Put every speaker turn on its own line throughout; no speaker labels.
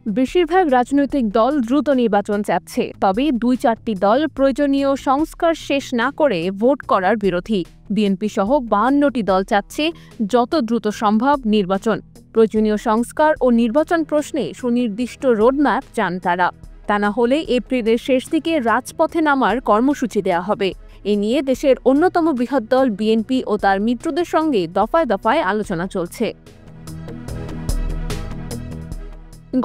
বেশিরভাগ রাজনৈতিক দল দ্রুত নির্বাচন চাচ্ছে, তবে ২-৪টি দল প্রয়োজনীয় সংস্কার শেষ না করে ভোট করার বিরোধী। বিএনপি সহ ৫২টি দল চাচ্ছে যত দ্রুত সম্ভব নির্বাচন। প্রয়োজনীয় সংস্কার ও নির্বাচন প্রশ্নে সুনির্দিষ্ট রোডম্যাপ চান তারা। তা না হলে এপ্রিলের শেষ দিকে রাজপথে নামার কর্মসূচি দেওয়া হবে। এ নিয়ে দেশের অন্যতম বৃহৎ দল বিএনপি ও তার মিত্রদের সঙ্গে দফায় দফায় আলোচনা চলছে।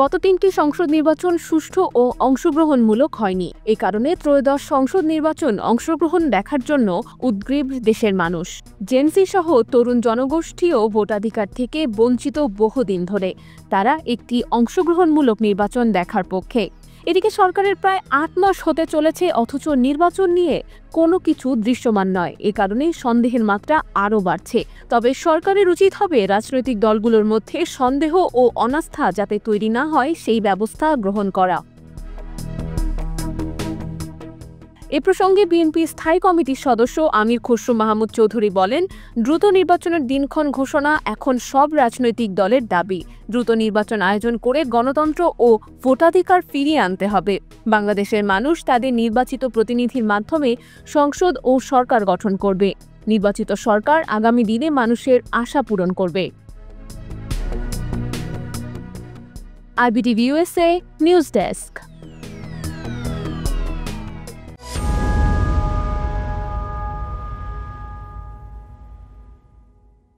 গত ৩টি সংসদ নির্বাচন সুষ্ঠু ও অংশগ্রহণমূলক হয়নি। এ কারণে ত্রয়োদশ সংসদ নির্বাচন অংশগ্রহণ দেখার জন্য উদ্গ্রীব দেশের মানুষ। জেনসি সহ তরুণ জনগোষ্ঠীও ভোটাধিকার থেকে বঞ্চিত বহুদিন ধরে। তারা একটি অংশগ্রহণমূলক নির্বাচন দেখার পক্ষে। এদিকে সরকারের প্রায় ৮ মাস হতে চলেছে, অথচ নির্বাচন নিয়ে কোনো কিছু দৃশ্যমান নয়। এ কারণে সন্দেহের মাত্রা আরও বাড়ছে। তবে সরকারের উচিত হবে রাজনৈতিক দলগুলোর মধ্যে সন্দেহ ও অনাস্থা যাতে তৈরি না হয় সেই ব্যবস্থা গ্রহণ করা। এ প্রসঙ্গে বিএনপি স্থায়ী কমিটির সদস্য আমির খসরু মাহমুদ চৌধুরী বলেন, দ্রুত নির্বাচনের দিনক্ষণ ঘোষণা এখন সব রাজনৈতিক দলের দাবি। দ্রুত নির্বাচন আয়োজন করে গণতন্ত্র ও ভোটাধিকার ফিরিয়ে আনতে হবে। বাংলাদেশের মানুষ তাদের নির্বাচিত প্রতিনিধির মাধ্যমে সংসদ ও সরকার গঠন করবে। নির্বাচিত সরকার আগামী দিনে মানুষের আশা পূরণ করবে। IBTV USA news desk.